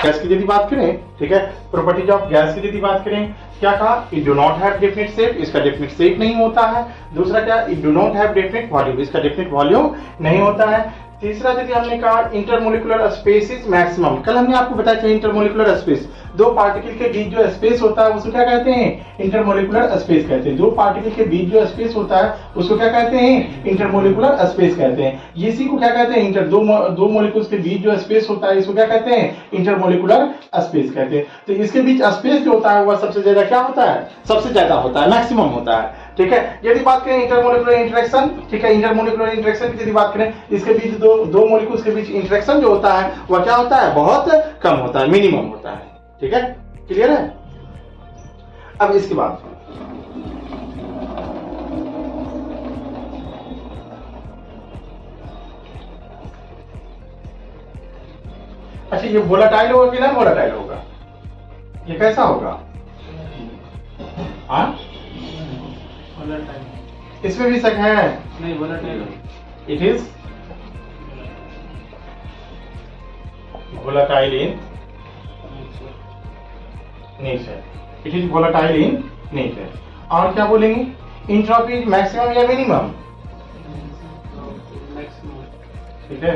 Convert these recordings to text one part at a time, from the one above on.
Gas की यदि बात करें, ठीक है, प्रॉपर्टीज ऑफ गैस की यदि बात करें, क्या कहा, it do not have definite shape, इसका डेफिनेट शेप नहीं होता है। दूसरा क्या, it do not have definite volume, इसका डेफिनेट वॉल्यूम नहीं होता है। तीसरा यदि हमने कहा इंटरमोलिकुलर स्पेस इज मैक्सिमम, कल हमने आपको बताया था इंटरमोलिकुलर स्पेस, दो पार्टिकल के बीच जो स्पेस होता है उसको क्या कहते हैं, इंटरमोलिकुलर स्पेस कहते हैं। दो पार्टिकल के बीच जो स्पेस होता है उसको क्या कहते हैं, इंटरमोलिकुलर स्पेस कहते हैं। इसी को क्या कहते हैं, दो मॉलिक्यूल्स के बीच जो स्पेस होता है इसको क्या कहते हैं, इंटरमोलिकुलर स्पेस कहते हैं। तो इसके बीच स्पेस जो होता है वह सबसे ज्यादा क्या होता है, सबसे ज्यादा होता है, मैक्सिमम होता है, ठीक है। यदि बात करें इंटरमोलिकुलर इंटरेक्शन, ठीक है, इंटरमोलिकुलर इंटरेक्शन की यदि बात करें, इसके बीच दो मॉलिक्यूल्स के बीच इंटरेक्शन जो होता है वह क्या होता है, बहुत कम होता है, मिनिमम होता है, ठीक है, क्लियर है। अब इसके बाद अच्छा, ये वोलेटाइल होगा कि नॉन वोलेटाइल होगा, ये कैसा होगा, हाँ, इसमें भी शक है, नहीं volatile, it is volatile in nature, it is volatile in nature। और क्या बोलेंगे, इंट्रोपी मैक्सिमम या मिनिमम, ठीक है।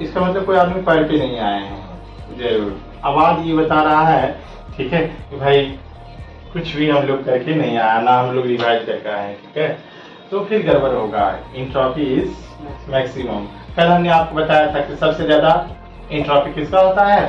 इसका मतलब कोई आदमी पढ़ के नहीं आए हैं, जरूर आवाज ये बता रहा है, ठीक है, कि भाई कुछ भी हम लोग करके नहीं आया, ना हम लोग रिवाइज करके आए, ठीक है, तो फिर गड़बड़ होगा। इंट्रोपी इज मैक्सिमम, कल हमने आपको बताया था कि सबसे ज्यादा इंट्रोपी किसका होता है,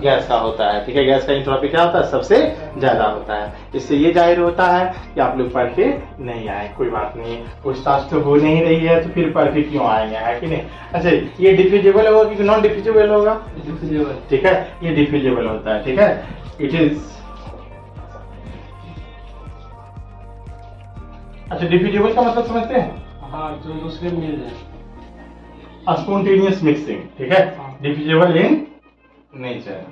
गैस का होता है, ठीक है, गैस का इंट्रोपी क्या होता है, सबसे ज्यादा होता है। इससे ये जाहिर होता है कि आप लोग पढ़ के नहीं आए, कोई बात नहीं, पूछताछ तो हो नहीं रही है तो फिर पढ़ के क्यों आएंगे, है कि नहीं। अच्छा, ये डिफ्यूजिबल होगा कि नॉन डिफ्यूजिबल होगा, डिफ्यूजिबल, ठीक है, ये डिफ्यूजिबल होता है, ठीक है। इट इज, अच्छा, डिफ्यूजिबल का मतलब समझते हैं, हाँ, जो दूसरे में मिल जाए, स्पॉन्टेनियस मिक्सिंग, ठीक है, डिफ्यूजिबल इन नेचर।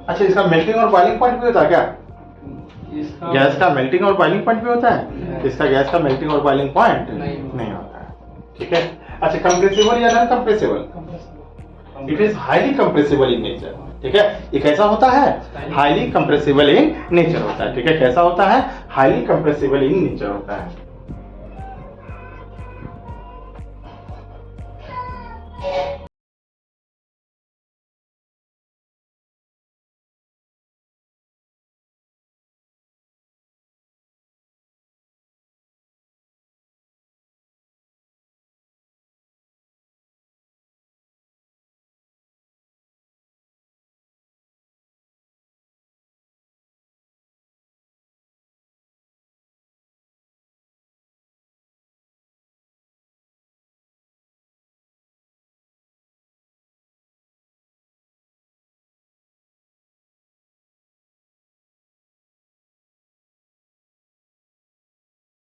अच्छा, इसका मेल्टिंग और बॉइलिंग पॉइंट भी होता है क्या, गैस का मेल्टिंग और बॉइलिंग पॉइंट भी होता है, इसका गैस का मेल्टिंग और बॉइलिंग पॉइंट नहीं होता है, ठीक है। अच्छा, कंप्रेसिबल या non compressible, it is highly compressible in nature, ठीक है। ये कैसा होता है, हाईली कंप्रेसिबल इन नेचर होता है, ठीक है, कैसा होता है, हाईली कंप्रेसिबल इन नेचर होता है।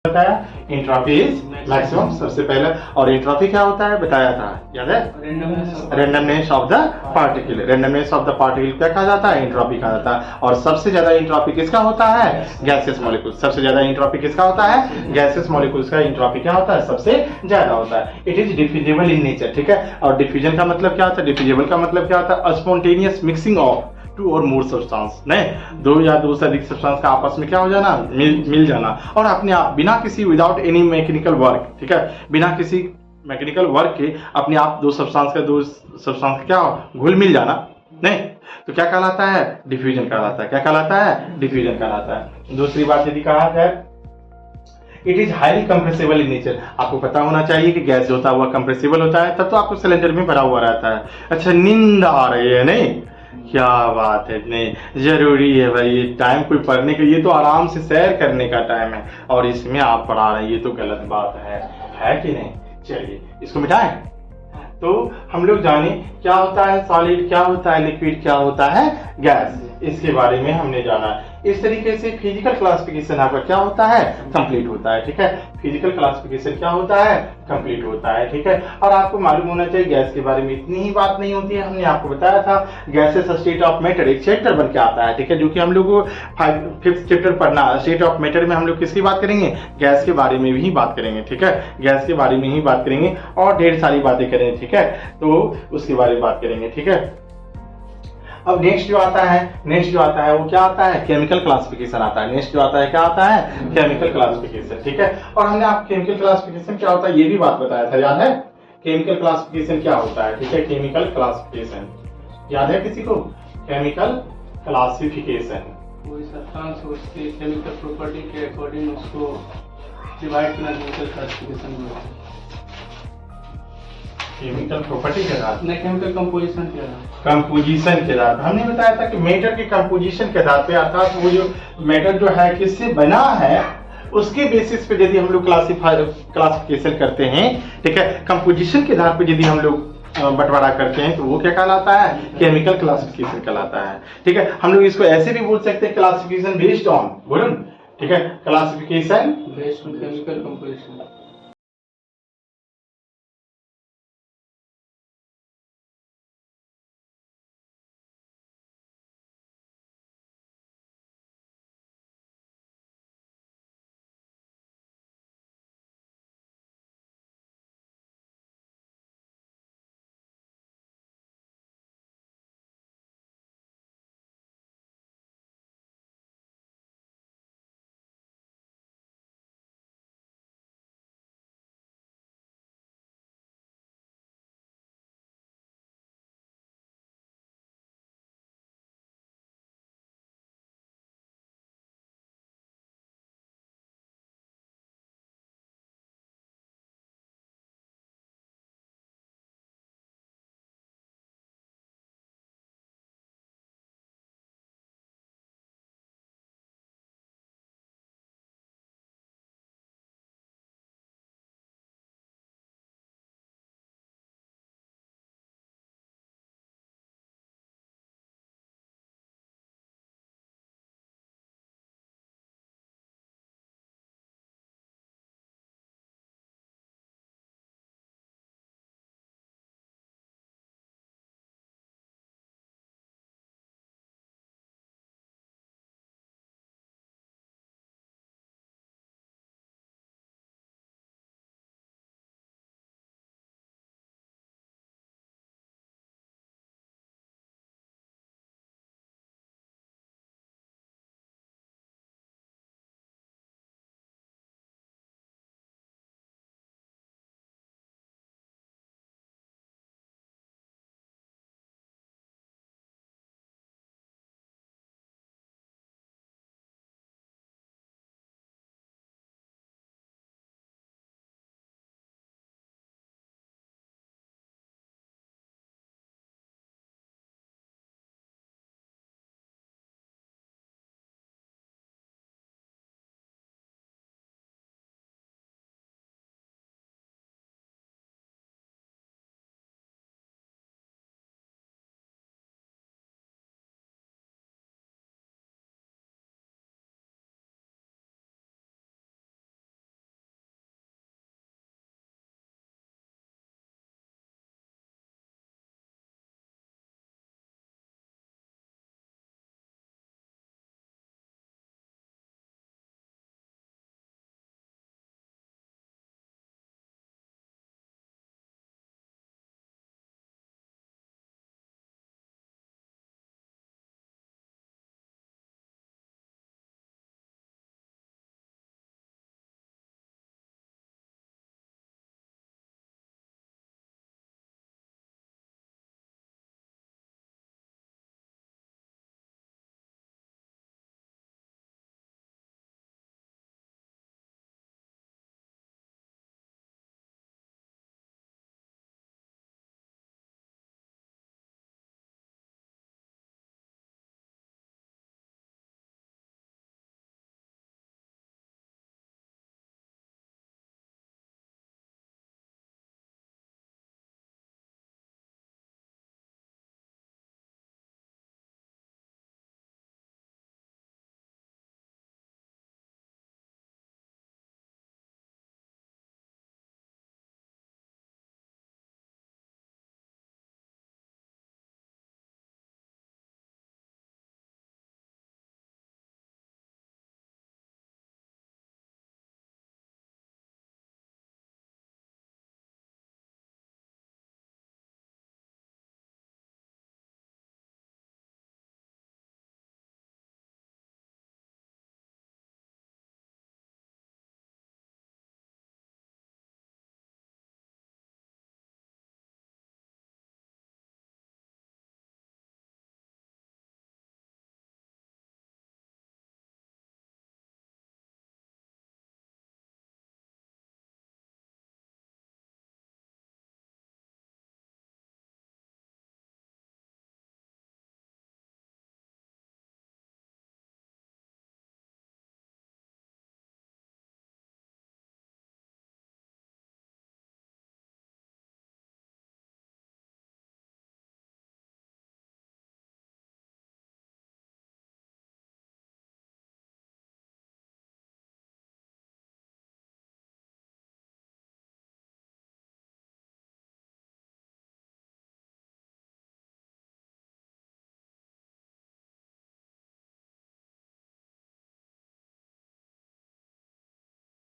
बताया एंट्रोपी इज मैक्सिमम सबसे पहले, और एंट्रोपी क्या होता है बताया था, याद है, randomness of the particle, randomness of the particle क्या कहा जाता है, एंट्रोपी कहा जाता है। और सबसे ज्यादा एंट्रोपी किसका होता है, गैसियस मॉलिक्यूल, सबसे ज्यादा एंट्रोपी किसका होता है, गैसियस मॉलिक्यूल्स का एंट्रोपी क्या होता है, सबसे ज्यादा होता है। It is diffusible in nature, ठीक है। और डिफ्यूजन का मतलब क्या होता है, डिफ्यूजिबल का मतलब क्या होता है, स्पॉन्टेनियस मिक्सिंग ऑफ टू और मोर सब्सटेंस, नहीं, दो या दो से अधिक सब्सटेंस का आपस में क्या हो जाना, मिल जाना, और अपने आप बिना किसी, विदाउट एनी मैकेनिकल वर्क, ठीक है, बिना किसी मैकेनिकल वर्क के अपने आप दो सब्सटेंस का क्या घुल मिल जाना, नहीं, तो क्या कहलाता है, डिफ्यूजन कहलाता है। क्या कहलाता है, डिफ्यूजन कहलाता है। दूसरी बात यदि कहा जाए, it is highly compressible in nature, आपको पता होना चाहिए कि गैस जो होता है वह कंप्रेसिबल होता है, तब तो आपको सिलेंडर में भरा हुआ रहता है। अच्छा, नींद आ रही है, नहीं, क्या बात है, नहीं जरूरी है भाई, ये टाइम कोई पढ़ने के, ये तो आराम से सैर करने का टाइम है, और इसमें आप पढ़ा रहे हैं, ये तो गलत बात है कि नहीं। चलिए इसको मिटाएं। तो हम लोग जाने क्या होता है सॉलिड, क्या होता है लिक्विड, क्या होता है गैस। इसके बारे में हमने जाना। इस तरीके से फिजिकल क्लासिफिकेशन आपका क्या होता है, कंप्लीट होता है। ठीक है, फिजिकल क्लासिफिकेशन क्या होता है, कंप्लीट होता है। ठीक है, और आपको मालूम होना चाहिए गैस के बारे में इतनी ही बात नहीं होती है। हमने आपको बताया था गैसेस स्टेट ऑफ मैटर एक चैप्टर बन के आता है। ठीक है, जो कि हम लोग को 5th चैप्टर पढ़ना, स्टेट ऑफ मैटर में हम लोग किसकी बात करेंगे, गैस के बारे में भी बात करेंगे। ठीक है, गैस के बारे में ही बात करेंगे और ढेर सारी बातें करेंगे। ठीक है, तो उसके बारे में बात करेंगे। ठीक है, अब नेक्स्ट जो आता है वो क्या आता है, केमिकल क्लासिफिकेशन आता है। नेक्स्ट जो आता है क्या आता है, केमिकल क्लासिफिकेशन। ठीक है, और हमने आप केमिकल क्लासिफिकेशन क्या होता है ये भी बात बताया था, याद है, केमिकल क्लासिफिकेशन क्या होता है। ठीक है, केमिकल क्लासिफिकेशन याद है किसी को, केमिकल क्लासिफिकेशन कोई सब्सटेंस उसके केमिकल प्रॉपर्टी के अकॉर्डिंग उसको डिवाइड करना केमिकल क्लासिफिकेशन में होता है। केमिकल प्रॉपर्टी के आधार, नहीं, केमिकल कंपोजिशन के आधार। कंपोजिशन के आधार पर हमने बताया था कि मैटर के कंपोजिशन के आधार पे, अर्थात वो जो मैटर जो है किससे बना है उसके बेसिस पे यदि हम लोग क्लासिफिकेशन करते हैं। ठीक है, कंपोजिशन के आधार पे यदि हम लोग बंटवारा करते हैं तो वो क्या कहलाता है, केमिकल क्लासिफिकेशन कहलाता है। ठीक है, हम लोग इसको ऐसे भी बोल सकते हैं, क्लासिफिकेशन बेस्ड ऑन, बोलो। ठीक है, classification based on chemical composition.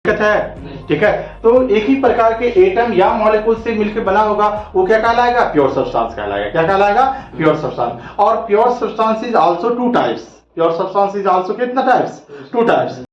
दिक्कत है, ठीक है। तो एक ही प्रकार के एटम या मॉलिक्यूल से मिलकर बना होगा, वो क्या कहलाएगा? प्योर सब्सटेंस कहलाएगा। क्या कहलाएगा? Pure substance. और pure substance is also two types. Pure substance is also कितना types? Two types.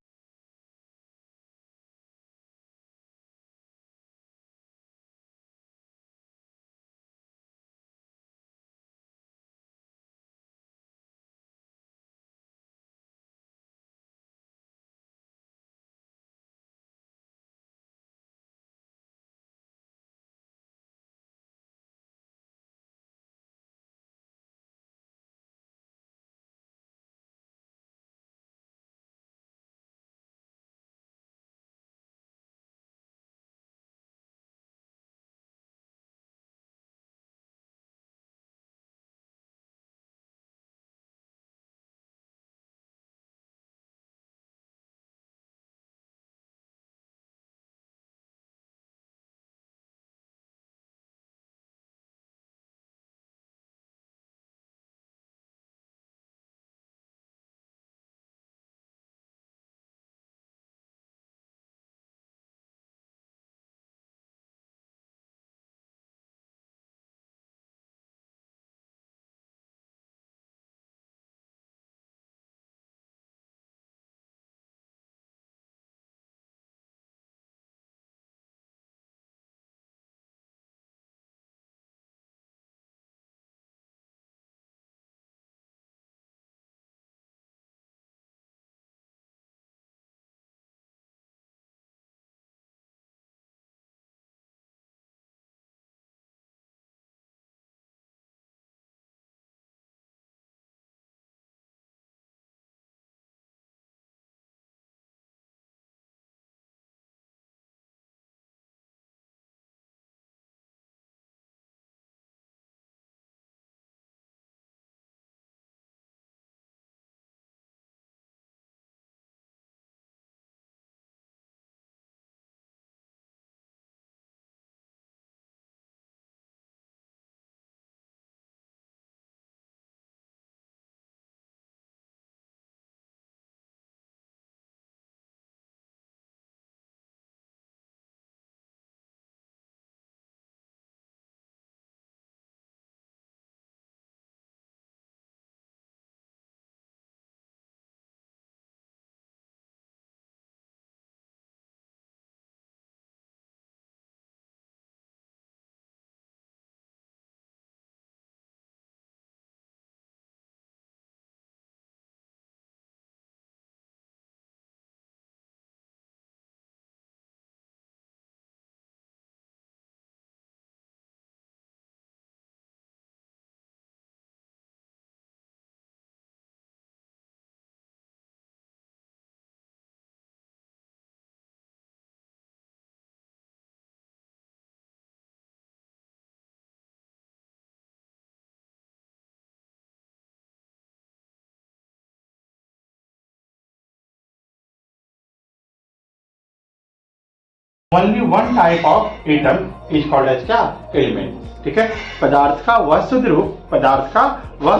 Only one type of atom is called as क्या? एलिमेंट, ठीक है। पदार्थ का वह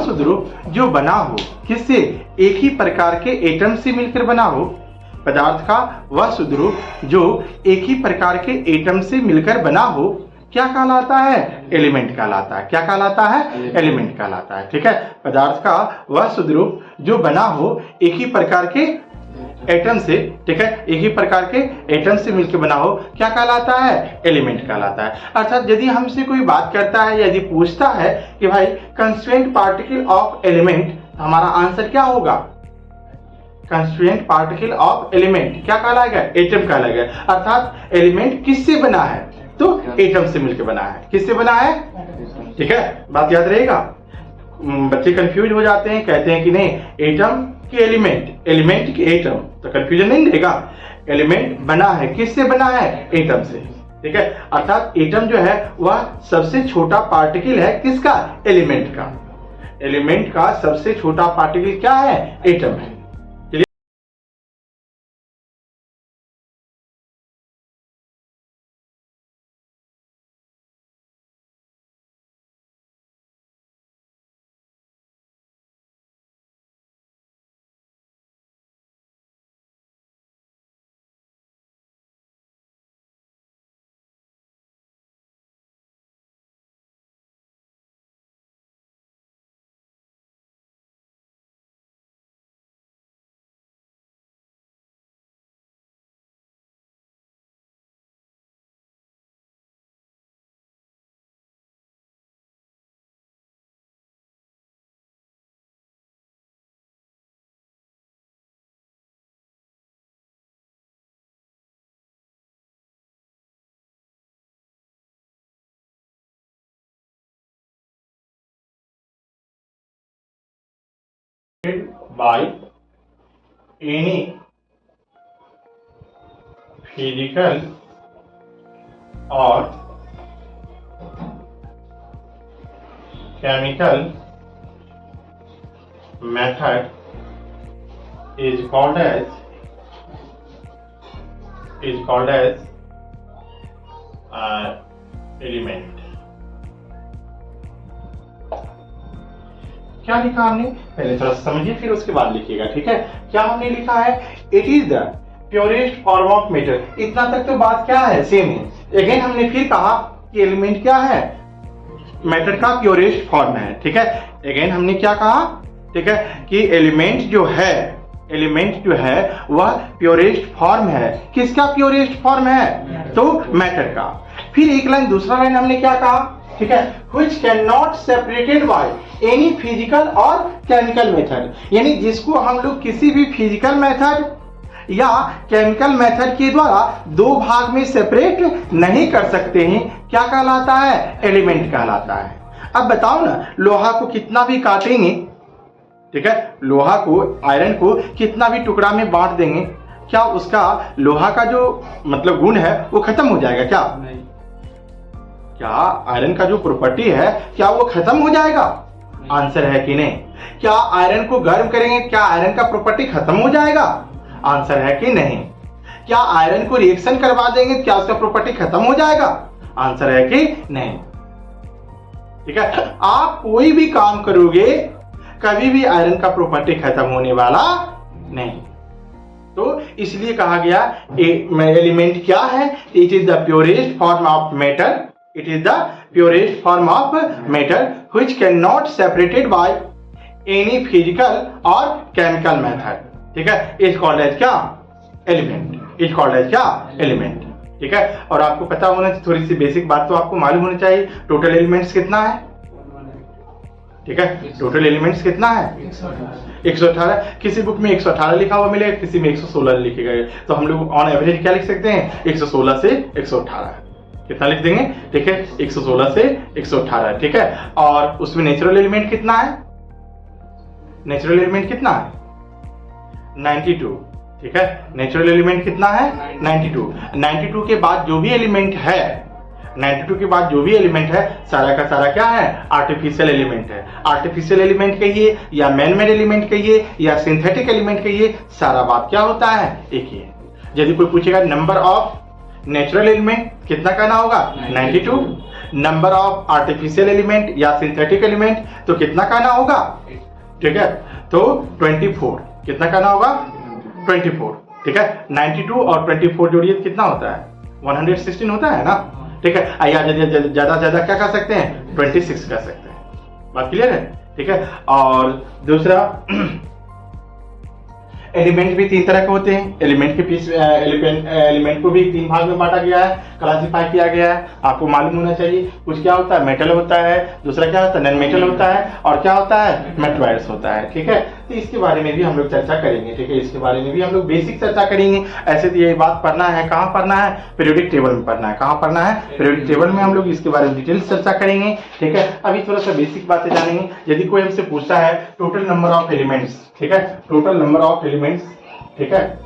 शुद्ध रूप जो बना हो किससे? एक ही प्रकार के एटम से मिलकर बना हो। पदार्थ का वह शुद्ध रूप जो एक ही प्रकार के एटम से मिलकर बना हो क्या कहलाता है? एलिमेंट कहलाता है। क्या कहलाता है? एलिमेंट कहलाता है, ठीक है। पदार्थ का वह शुद्ध रूप जो बना हो एक ही प्रकार के एटम से, ठीक है, एक ही प्रकार के एटम से मिलकर बना हो क्या कहलाता है? एलिमेंट कहलाता है। अर्थात यदि हमसे कोई बात करता है, यदि पूछता है कि भाई कंस्टिट्यूएंट पार्टिकल ऑफ एलिमेंट, हमारा आंसर क्या होगा? कंस्टिट्यूएंट पार्टिकल ऑफ एलिमेंट क्या कहलाएगा? एटम कहलाएगा। अर्थात एलिमेंट किससे बना है? तो एटम से मिलकर बना है। किससे बना है? ठीक है, बात याद रहेगा। बच्चे कंफ्यूज हो जाते हैं, कहते हैं कि नहीं एटम की एलिमेंट, एलिमेंट की एटम, तो कंफ्यूजन नहीं रहेगा। एलिमेंट बना है किससे? बना है एटम से, ठीक है। अर्थात एटम जो है वह सबसे छोटा पार्टिकल है किसका? एलिमेंट का। एलिमेंट का सबसे छोटा पार्टिकल क्या है? एटम है। by any physical or chemical method is called as element. क्या लिखा हमने, पहले थोड़ा समझिए फिर उसके बाद लिखिएगा, ठीक है। क्या हमने लिखा है, it is the purest form of matter. इतना तक तो बात क्या है, सेम है। अगेन हमने फिर कहा कि एलिमेंट क्या है, मैटर का प्योरेस्ट फॉर्म है, ठीक है। अगेन हमने क्या कहा, ठीक है, कि एलिमेंट जो है वह प्योरेस्ट फॉर्म है। किसका प्योरेस्ट फॉर्म है, तो मैटर का। फिर एक लाइन, दूसरा लाइन हमने क्या कहा, ठीक है, which cannot separated by any physical और केमिकल मेथड, यानी जिसको हम लोग किसी भी फिजिकल मेथड या केमिकल मेथड के द्वारा दो भाग में सेपरेट नहीं कर सकते हैं, क्या कहलाता है, एलिमेंट कहलाता है। अब बताओ ना, लोहा को कितना भी काटेंगे, ठीक है, लोहा को, आयरन को कितना भी टुकड़ा में बांट देंगे, क्या उसका लोहा का जो मतलब गुण है वो खत्म हो जाएगा क्या, नहीं। क्या आयरन का जो प्रॉपर्टी है क्या वो खत्म हो जाएगा, आंसर है कि नहीं। क्या आयरन को गर्म करेंगे, क्या आयरन का प्रॉपर्टी खत्म हो जाएगा, आंसर है कि नहीं। क्या आयरन को रिएक्शन करवा देंगे, क्या उसका प्रॉपर्टी खत्म हो जाएगा, आंसर है कि नहीं, ठीक है। आप कोई भी काम करोगे, कभी भी आयरन का प्रॉपर्टी खत्म होने वाला नहीं। तो इसलिए कहा गया एलिमेंट क्या है, it is the purest form of matter, it is the purest form of matter which can not separated by any physical और केमिकल मेथड, ठीक है। इज कॉल्ड एज क्या, एलिमेंट, इज कॉल्ड एज क्या, element, ठीक है। और आपको पता होना चाहिए, थोड़ी सी बेसिक बात तो आपको मालूम होनी चाहिए, टोटल एलिमेंट्स कितना है, ठीक है, टोटल एलिमेंट्स कितना है, 118। किसी बुक में 118 लिखा हुआ मिलेगा, किसी में 116 लिखे गए, तो हम लोग ऑन एवरेज क्या लिख सकते हैं, 116 से 118, कितना लिख देंगे, ठीक है, 116 से 118, ठीक है। और उसमें नेचुरल एलिमेंट कितना है, नेचुरल एलिमेंट कितना है, 92, ठीक है। नेचुरल एलिमेंट कितना है, 92। 92 के बाद जो भी एलिमेंट है, 92 के बाद जो भी एलिमेंट है, सारा का सारा क्या है, आर्टिफिशियल एलिमेंट है। आर्टिफिशियल एलिमेंट कहिए या मैन मेड एलिमेंट कहिए या सिंथेटिक एलिमेंट कहिए, सारा बात क्या होता है, एक ही है। यदि कोई पूछेगा नंबर ऑफ नेचुरल एलिमेंट कितना कहना होगा, 92। नंबर ऑफ आर्टिफिशियल एलिमेंट या सिंथेटिक एलिमेंट तो कितना कहना होगा, ठीक है, तो 24, कितना कहना होगा, 24, ठीक है। 92 और 24 जोड़िए कितना होता है, 116 होता है ना, ठीक है। या ज्यादा ज्यादा क्या कर सकते हैं, 26 कर सकते हैं, बात क्लियर है, ठीक है। और दूसरा, एलिमेंट भी तीन तरह के होते हैं। एलिमेंट के पीस एलिमेंट को भी तीन भाग में बांटा गया है, क्लासिफाई किया गया है, आपको मालूम होना चाहिए। कुछ क्या होता है, मेटल होता है, दूसरा क्या होता है, नॉन मेटल होता है, और क्या होता है, मेटवाइड्स होता है, ठीक है। तो इसके बारे में भी हम लोग चर्चा करेंगे, ठीक है, इसके बारे में भी हम लोग बेसिक चर्चा करेंगे। ऐसे तो ये बात पढ़ना है, कहाँ पढ़ना है, पीरियोडिक टेबल में पढ़ना है, कहाँ पढ़ना है, पीरियोडिक टेबल में हम लोग इसके बारे में डिटेल्स चर्चा करेंगे, ठीक है। अभी थोड़ा सा बेसिक बातें जानेंगे। यदि कोई हमसे पूछता है टोटल नंबर ऑफ एलिमेंट्स, ठीक है, टोटल नंबर ऑफ एलिमेंट्स, ठीक है,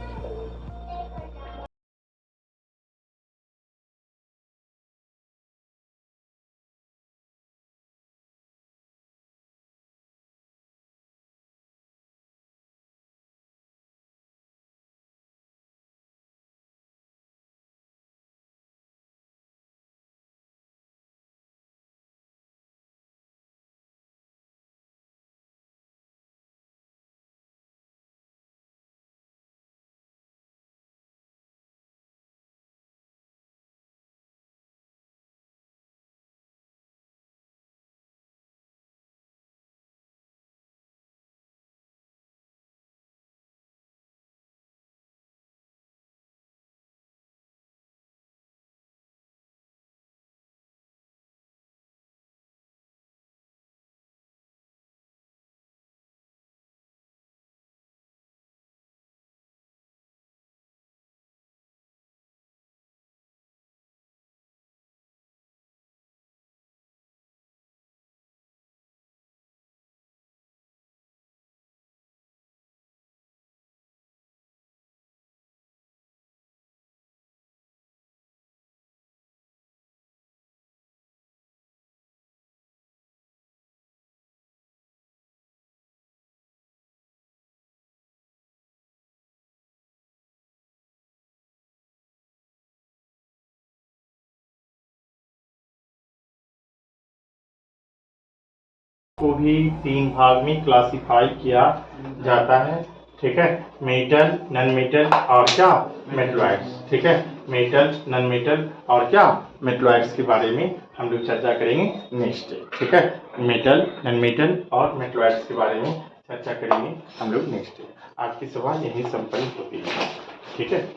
को भी 3 भाग में क्लासिफाई किया जाता है, ठीक है। मेटल, नॉन मेटल और क्या मेटलॉइड्स, ठीक है। मेटल, नॉन मेटल और क्या मेटलॉइड्स के बारे में हम लोग चर्चा करेंगे नेक्स्ट डे, ठीक है। मेटल, नॉन मेटल और मेटलॉइड्स के बारे में चर्चा करेंगे हम लोग नेक्स्ट डे। आज की सभा यही संपन्न होती है, ठीक है।